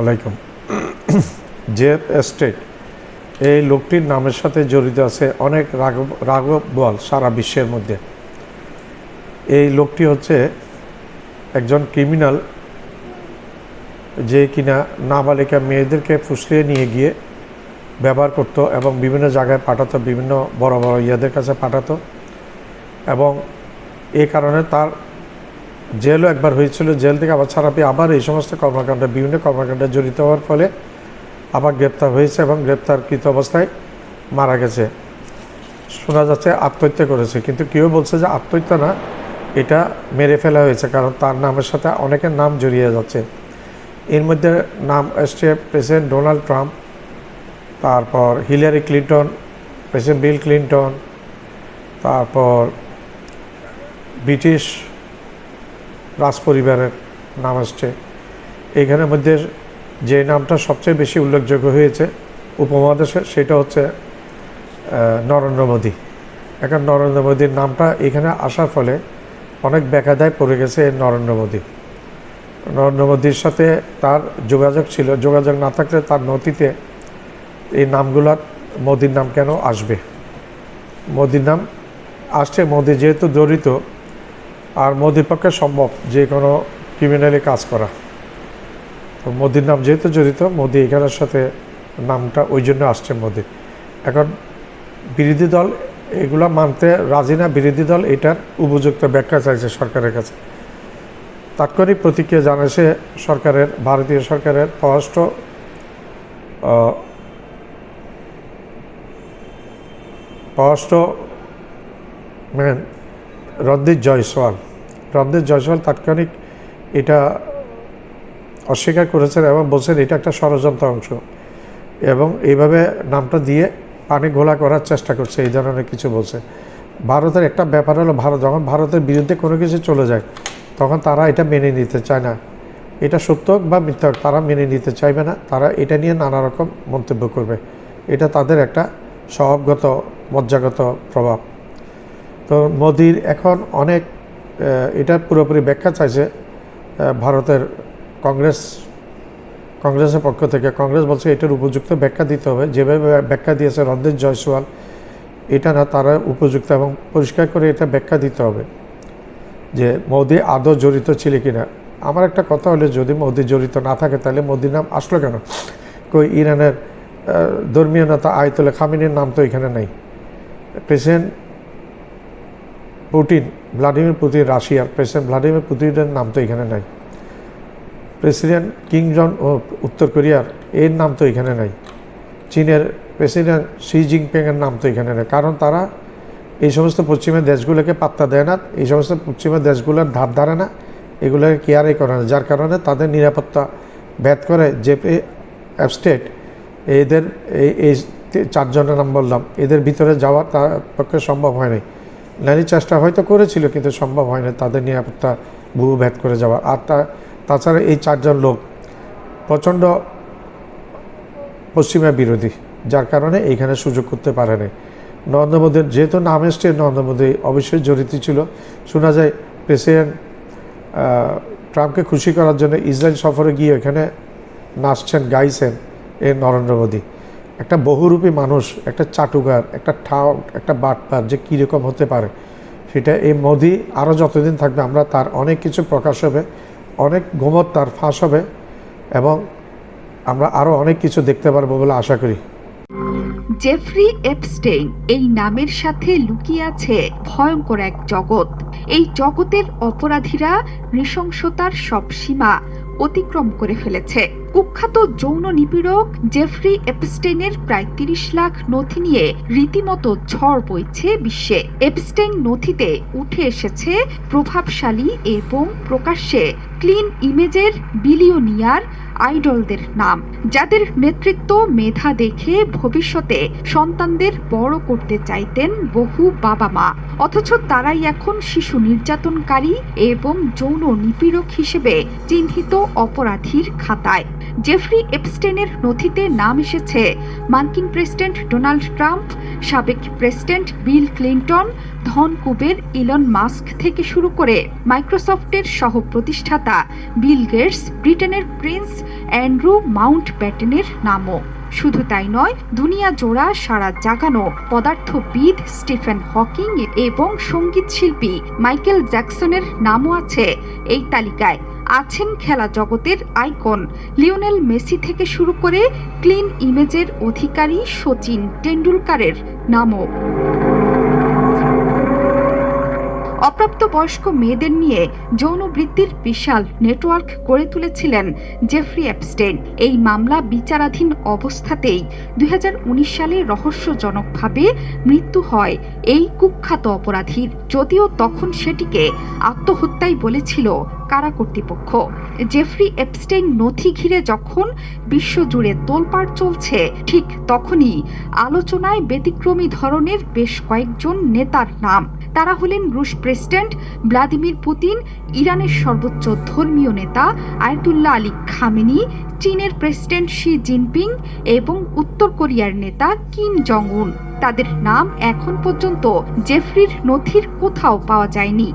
আলাইকুম। Jeff estate এই লোকটির নামের সাথে জড়িত আছে অনেক রাঘব বোয়াল সারা বিশ্বের মধ্যে। এই লোকটি হচ্ছে একজন ক্রিমিনাল, যে কিনা নাবালিকা মেয়েদেরকে ফুসলিয়ে নিয়ে গিয়ে ব্যবহার করত এবং বিভিন্ন জায়গায় পাঠাতো, বিভিন্ন বড় বড় ইয়াদের কাছে পাঠাতো। এবং এই কারণে তার জেলও একবার হয়েছিল, জেল থেকে আবার ছাড়া পেয়ে আবার এই সমস্ত কর্মকাণ্ডে বিভিন্ন কর্মকাণ্ডে জড়িত হওয়ার ফলে আবার গ্রেপ্তার হয়েছে এবং গ্রেপ্তারকৃত অবস্থায় মারা গেছে। শোনা যাচ্ছে আত্মহত্যা করেছে, কিন্তু কেউ বলছে যে আত্মহত্যা না, এটা মেরে ফেলা হয়েছে, কারণ তার নামের সাথে অনেকের নাম জড়িয়ে যাচ্ছে। এর মধ্যে নাম আসছে প্রেসিডেন্ট ডোনাল্ড ট্রাম্প, তারপর Hillary Clinton, president Bill Clinton, তারপর ব্রিটিশ রাজপরিবারের নাম আসছে। এইখানের মধ্যে যে নামটা সবচেয়ে বেশি উল্লেখযোগ্য হয়েছে উপমহাদেশে, সেটা হচ্ছে নরেন্দ্র মোদী। এখন নরেন্দ্র মোদীর নামটা এখানে আসার ফলে অনেক বেকায়দায় পড়ে গেছে নরেন্দ্র মোদী। নরেন্দ্র মোদীর সাথে তার যোগাযোগ ছিল, যোগাযোগ না থাকলে তার নথিতে এই নামগুলার মোদীর নাম কেন আসবে? মোদীর নাম আসছে, মোদী যেহেতু জড়িত, আর মোদীর পক্ষে সম্ভব যে কোনো ক্রিমিনালি কাজ করা। তো মোদীর নাম যেহেতু জড়িত, মোদী এখানের সাথে নামটা ওই জন্য আসছে মোদী। এখন বিরোধী দল এগুলো মানতে রাজি না, বিরোধী দল এটার উপযুক্ত ব্যাখ্যা চাইছে সরকারের কাছে। তাৎক্ষণিক প্রতিক্রিয়া জানিয়েছে সরকারের, ভারতীয় সরকারের পররাষ্ট্রম্যান রণদীপ জয়সওয়াল তাৎক্ষণিক এটা অস্বীকার করেছেন এবং বলছেন এটা একটা ষড়যন্ত্র অংশ, এবং এইভাবে নামটা দিয়ে পানি ঘোলা করার চেষ্টা করছে, এই ধরনের কিছু বলছে। ভারতের একটা ব্যাপার হলো, যখন ভারতের বিরুদ্ধে কোনো কিছু চলে যায় তখন তারা এটা মেনে নিতে চায় না। এটা সত্য হোক বা মিথ্যা হোক, তারা মেনে নিতে চাইবে না, তারা এটা নিয়ে নানা রকম মন্তব্য করবে। এটা তাদের একটা স্বভাবগত মজ্জাগত প্রভাব। তো মোদির এখন অনেক এটা পুরোপুরি ব্যাখ্যা চাইছে ভারতের কংগ্রেসের পক্ষ থেকে। কংগ্রেস বলছে এটার উপযুক্ত ব্যাখ্যা দিতে হবে, যেভাবে ব্যাখ্যা দিয়েছে রণদীপ জয়সওয়াল, এটা না, তারা উপযুক্ত এবং পরিষ্কার করে এটা ব্যাখ্যা দিতে হবে যে মোদি আদৌ জড়িত ছিল কিনা। আমার একটা কথা হলো, যদি মোদি জড়িত না থাকে তাহলে মোদির নাম আসলো কেন? কই ইরানের ধর্মীয় নেতা আয়াতুল্লাহ খামেনির নাম তো এখানে নেই। প্রেসিডেন্ট ভ্লাদিমির পুতিন, রাশিয়ার প্রেসিডেন্ট ভ্লাদিমির পুতিনের নাম তো এখানে নাই। প্রেসিডেন্ট কিম জন ও উত্তর কোরিয়ার, এর নাম তো এখানে নাই। চীনের প্রেসিডেন্ট শি জিনপিংয়ের নাম তো এখানে নেই, কারণ তারা এই সমস্ত পশ্চিমা দেশগুলোকে পাত্তা দেয় না, এই সমস্ত পশ্চিমা দেশগুলোর ধার ধারে না, এগুলোকে কেয়ারই করে না, যার কারণে তাদের নিরাপত্তা ভেদ করে জেফ এস্টেট এদের এই চারজনের নাম বললাম, এদের ভিতরে যাওয়া তার পক্ষে সম্ভব হয়নি। নারী চেষ্টা হয়তো করেছিল, কিন্তু সম্ভব হয়নি তাদের নিরাপত্তা বহু ভেদ করে যাওয়া। আর তাছাড়া এই চারজন লোক প্রচণ্ড পশ্চিমা বিরোধী, যার কারণে এইখানে সুযোগ করতে পারেনি। নরেন্দ্র মোদীর যেহেতু নাম এসছে, নরেন্দ্র মোদী অবশ্যই জড়িত ছিল। শোনা যায় প্রেসিডেন্ট ট্রাম্পকে খুশি করার জন্য ইসরায়েল সফরে গিয়ে এখানে নাচছেন, গাইছেন এ নরেন্দ্র মোদী। একটা বহুরূপী মানুষ, একটা চাটুকার, একটা একটা বাটপার যে কীরকম হতে পারে, সেটা এই মোদী আরও যতদিন থাকবে আমরা তার অনেক কিছু প্রকাশ হবে, অনেক গোমর তার ফাঁস হবে, এবং আমরা আরও অনেক কিছু দেখতে পারবো বলে আশা করি। জেফ্রি এপস্টেইন এই নামের সাথে লুকিয়ে আছে ভয়ঙ্কর এক জগৎ। এই জগতের অপরাধীরা নৃশংসতার সব সীমা অতিক্রম করে ফেলেছে। কুখ্যাত যৌন নিপীড়ক জেফ্রি এপস্টেইনের প্রায় ৩০ লাখ নথি নিয়ে রীতিমতো ঝড় বইছে বিশ্বে। এপস্টেইন নথিতে উঠে এসেছে প্রভাবশালী এবং প্রকাশ্যে ক্লিন ইমেজের বিলিয়নিয়ার আইডলদের নাম, যাদের নেতৃত্ব মেধা দেখে ভবিষ্যতে সন্তানদের বড় করতে চাইতেন বহু বাবা মা, অথচ তারাই এখন শিশু নির্যাতনকারী এবং যৌন নিপীড়ক হিসেবে চিহ্নিত অপরাধীর খাতায়। জেফরি এপস্টেইনের নথিতে নাম এসেছে মার্কিন প্রেসিডেন্ট ডোনাল্ড ট্রাম্প, সাবেক প্রেসিডেন্ট বিল ক্লিন্টন, ধনকুবের ইলন মাস্ক থেকে শুরু করে মাইক্রোসফটের সহ প্রতিষ্ঠাতা বিল গেটস, ব্রিটেনের প্রিন্স অ্যান্ড্রু মাউন্টব্যাটেনের নামও। শুধু তাই নয়, দুনিয়া জোড়া সারা জাগানো পদার্থবিদ স্টিফেন হকিং এবং সঙ্গীত শিল্পী মাইকেল জ্যাকসনের নামও আছে এই তালিকায়। আছেন খেলা জগতের আইকন লিওনেল মেসি থেকে শুরু করে ক্লিন ইমেজের অধিকারী সচিন টেন্ডুলকারের নামও। অপ্রাপ্তবয়স্ক মেয়েদের নিয়ে যৌনবৃত্তির বিশাল নেটওয়ার্ক গড়ে তুলেছিলেন জেফরি এপস্টেইন। এই মামলা বিচারাধীন অবস্থাতেই 2019 সালে রহস্যজনকভাবে মৃত্যু হয় এই কুখ্যাত অপরাধীর, যদিও তখন সেটিকে আত্মহত্যাই বলেছিল কারা কর্তৃপক্ষ। জেফরি এপস্টেইন নথি ঘিরে যখন বিশ্বজুড়ে তোলপাড় চলছে, ঠিক তখনই আলোচনায় ব্যতিক্রমী ধরনের বেশ কয়েকজন নেতার নাম। তারা হলেন রুশ প্রেসিডেন্ট ভ্লাদিমির পুতিন, ইরানের সর্বোচ্চ ধর্মীয় নেতা আয়াতুল্লাহ আলী খামেনি, চীনের প্রেসিডেন্ট শি জিনপিং এবং উত্তর কোরিয়ার নেতা কিম জং উন। তাদের নাম এখন পর্যন্ত জেফরির নথির কোথাও পাওয়া যায়নি।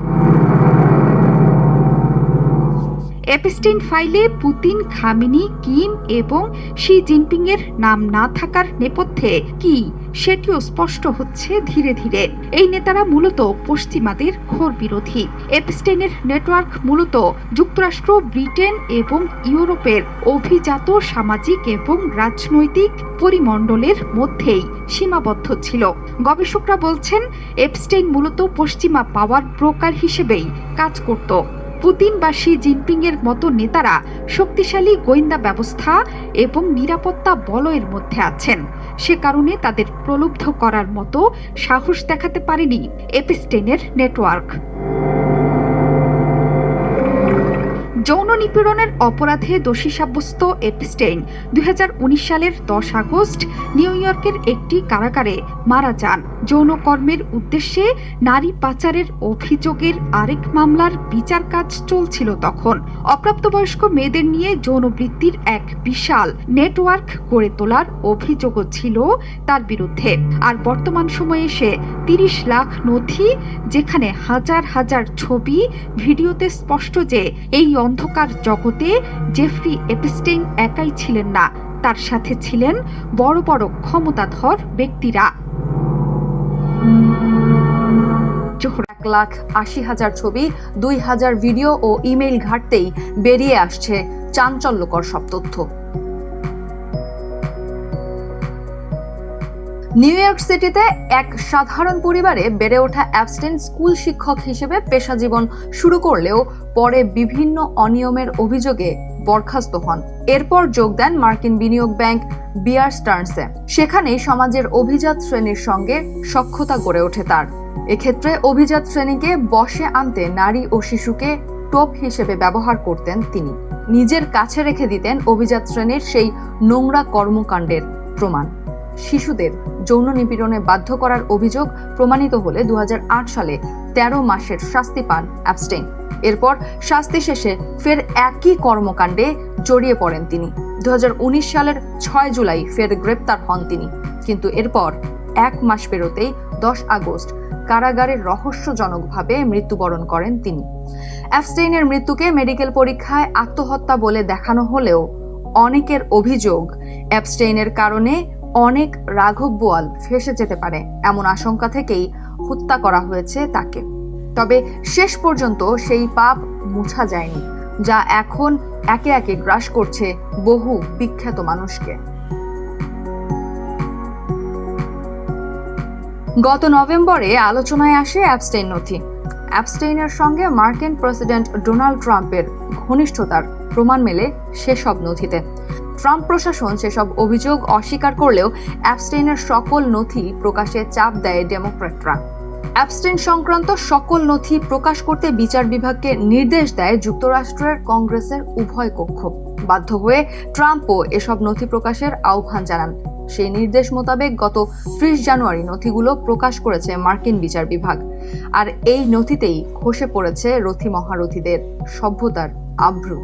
এপস্টেইন ফাইলে পুতিন, খামেনি, কিম এবং শি জিনপিং এর নাম না থাকার নেপথ্যে কি সেটিও স্পষ্ট হচ্ছে ধীরে ধীরে। এই নেতারা মূলত পশ্চিমাদের ঘোর বিরোধী। এপস্টেইনের নেটওয়ার্ক মূলত যুক্তরাষ্ট্র, ব্রিটেন এবং ইউরোপের অভিজাত সামাজিক এবং রাজনৈতিক পরিমণ্ডলের মধ্যেই সীমাবদ্ধ ছিল। গবেষকরা বলছেন, এপস্টেইন মূলত পশ্চিমা পাওয়ার ব্রোকার হিসেবেই কাজ করত। পুতিন বা শি জিনপিং এর মতো নেতারা শক্তিশালী গোয়েন্দা ব্যবস্থা এবং নিরাপত্তা বলয়ের মধ্যে আছেন। সে কারণে তাদের প্রলুব্ধ করার মতো সাহস দেখাতে পারেনি এপস্টেইনের নেটওয়ার্ক। যৌন নিপীড়নের অপরাধে দোষী সাব্যস্ত এপস্টেইন 2019 সালের 10 আগস্ট নিউ ইয়র্কের একটি কারাগারে মারা যান। যৌনকর্মের উদ্দেশ্যে নারী পাচারের অভিযোগের আরেক মামলার বিচার কাজ চলছিল তখন। অপ্রাপ্তবয়স্ক মেয়েদের নিয়ে যৌনবৃত্তির এক বিশাল নেটওয়ার্ক গড়ে তোলার অভিযোগও ছিল তার বিরুদ্ধে। আর বর্তমান সময়ে এসে 30 লাখ নথি, যেখানে হাজার হাজার ছবি, ভিডিওতে স্পষ্ট যে এই অন্ধকার জগতে জেফরি এপস্টেইন একাই ছিলেন না, তার সাথে ছিলেন বড় বড় ক্ষমতাধর ব্যক্তিরা। 1,80,000 ছবি, 2,000 ভিডিও ও ইমেইল ঘাঁটতেই বেরিয়ে আসছে চাঞ্চল্যকর সব তথ্য। নিউ ইয়র্ক সিটিতে এক সাধারণ পরিবারে বেড়ে ওঠা এপস্টেইন স্কুল শিক্ষক হিসেবে পেশা জীবন শুরু করলেও পরে বিভিন্ন অনিয়মের অভিযোগে বরখাস্ত হন। এরপর যোগ দেন মার্কিন বিনিয়োগ ব্যাংক বিয়ার স্টার্নসে। সেখানেই সমাজের অভিজাত শ্রেণীর সঙ্গে সখ্যতা গড়ে ওঠে তার। এক্ষেত্রে অভিজাত শ্রেণীকে বশে আনতে নারী ও শিশুকে টোপ হিসেবে ব্যবহার করতেন তিনি। নিজের কাছে রেখে দিতেন অভিজাত শ্রেণীর সেই নোংরা কর্মকাণ্ডের প্রমাণ। শিশুদের যৌন নিপীড়নে বাধ্য করার অভিযোগ প্রমাণিত হলে 2008 সালে 13 মাসের শাস্তি পান এপস্টেইন। এরপর শাস্তি শেষে ফের একই কর্মকাণ্ডে জড়িয়ে পড়েন তিনি। 2019 সালের 6 জুলাই ফের গ্রেপ্তার হন তিনি, কিন্তু এরপর 1 মাস পেরোতেই 10 আগস্ট কারাগারে রহস্যজনকভাবে মৃত্যুবরণ করেন তিনি। এপস্টেইনের মৃত্যুকে মেডিকেল পরীক্ষায় আত্মহত্যা বলে দেখানো হলেও অনেকের অভিযোগ এপস্টেইনের কারণে অনেক রাঘব বোয়াল ফেঁসে যেতে পারে এমন আশঙ্কা থেকেই হত্যা করা হয়েছে তাকে। তবে শেষ পর্যন্ত সেই পাপ মুছা যায়নি, যা এখন একে একে গ্রাস করছে বহু বিখ্যাত মানুষকে। গত নভেম্বরে আলোচনায় আসে এপস্টেইন নথি। এপস্টেইনের সঙ্গে মার্কিন প্রেসিডেন্ট ডোনাল্ড ট্রাম্পের ঘনিষ্ঠতার প্রমাণ মেলে সেসব নথিতে। ট্রাম্প প্রশাসন সেসব অভিযোগ অস্বীকার করলেও এপস্টেইনের সকল নথি প্রকাশে চাপ দেয় ডেমোক্র্যাটরা। এপস্টেইন সংক্রান্ত সকল নথি প্রকাশ করতে বিচার বিভাগকে নির্দেশ দেয় যুক্তরাষ্ট্রের কংগ্রেসের উভয় কক্ষ। বাধ্য হয়ে ট্রাম্পও এসব নথি প্রকাশের আহ্বান জানান। সেই নির্দেশ মোতাবেক গত 30 জানুয়ারি নথিগুলো প্রকাশ করেছে মার্কিন বিচার বিভাগ। আর এই নথিতেই খসে পড়েছে রথী মহারথীদের সভ্যতার আভ্রু।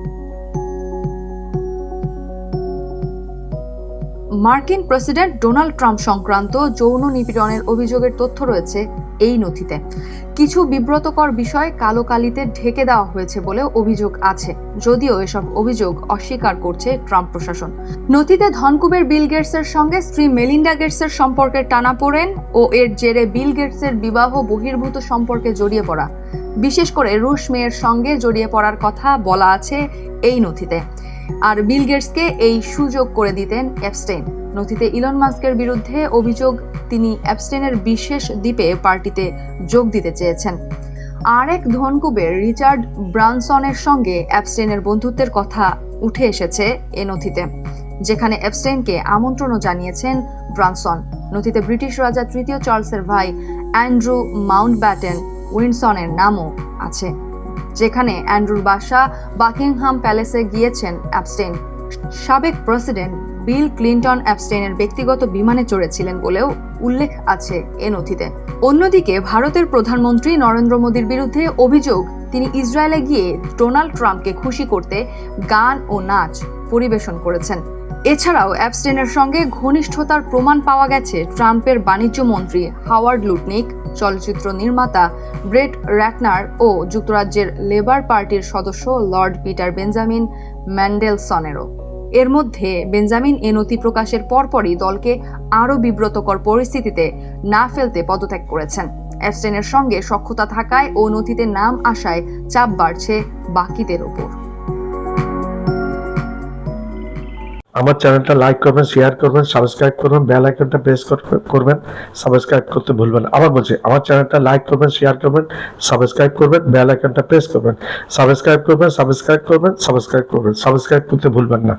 মার্কিন প্রেসিডেন্ট ডোনাল্ড ট্রাম্প সংক্রান্ত যৌন নিপীড়নের অভিযোগের তথ্য রয়েছে এই নথিতে। কিছু বিব্রতকর বিষয় কালো কালিতে ঢেকে দেওয়া হয়েছে বলেও অভিযোগ আছে, যদিও এসব অভিযোগ অস্বীকার করছে ট্রাম্প প্রশাসন। নথিতে ধনকুবের বিল গেটসের সঙ্গে স্ত্রী মেলিন্ডা গেটসের সম্পর্কের টানাপোড়েন ও এর জেরে বিল গেটসের বিবাহ বহির্ভূত সম্পর্কে জড়িয়ে পড়া, বিশেষ করে রুশ মেয়ের সঙ্গে জড়িয়ে পড়ার কথা বলা আছে এই নথিতে। আর বিল গেটসকে এই সুযোগ করে দিতেন এপস্টেইন। নথিতে ইলন মাস্কের বিরুদ্ধে অভিযোগ তিনি এপস্টেইনের বিশেষ দ্বীপে পার্টিতে যোগ দিতে চেয়েছেন। আরেক ধনকুবের রিচার্ড ব্রানসনের সঙ্গে এপস্টেইনের বন্ধুত্বের কথা উঠে এসেছে এ নথিতে, যেখানে এপস্টেইনকে আমন্ত্রণও জানিয়েছেন ব্রানসন। নথিতে ব্রিটিশ রাজা তৃতীয় চার্লসের ভাই অ্যান্ড্রু মাউন্টব্যাটেন উইন্ডসনের নামও আছে, যেখানে অ্যান্ড্রুর বাসা বাকিংহাম প্যালেসে গিয়েছেন এপস্টেইন। সাবেক প্রেসিডেন্ট বিল ক্লিন্টন এপস্টেইনের ব্যক্তিগত বিমানে চড়েছিলেন বলেও উল্লেখ আছে এ নথিতে। অন্যদিকে ভারতের প্রধানমন্ত্রী নরেন্দ্র মোদীর বিরুদ্ধে অভিযোগ তিনি ইসরায়েলে গিয়ে ডোনাল্ড ট্রাম্পকে খুশি করতে গান ও নাচ পরিবেশন করেছেন। এছাড়াও এপস্টেইনের সঙ্গে ঘনিষ্ঠতার প্রমাণ পাওয়া গেছে ট্রাম্পের বাণিজ্য মন্ত্রী হাওয়ার্ড লুটনিক, চলচ্চিত্র নির্মাতা ব্রেট র্যাটনার ও যুক্তরাজ্যের লেবার পার্টির সদস্য লর্ড পিটার বেঞ্জামিন ম্যান্ডেলসনেরও। এর মধ্যে বেঞ্জামিন এ নথি প্রকাশের পরপরই দলকে আরও বিব্রতকর পরিস্থিতিতে না ফেলতে পদত্যাগ করেছেন। এপস্টেইনের সঙ্গে সখ্যতা থাকায় ও নথিতে নাম আসায় চাপ বাড়ছে বাকিদের ওপর। আমার চ্যানেলটা লাইক করবেন, শেয়ার করবেন, সাবস্ক্রাইব করবেন, বেল আইকনটা প্রেস করবেন, সাবস্ক্রাইব করতে ভুলবেন। আবার বলছি, আমার চ্যানেলটা লাইক করবেন, শেয়ার করবেন, সাবস্ক্রাইব করবেন, বেল আইকনটা প্রেস করবেন, সাবস্ক্রাইব করতে ভুলবেন না।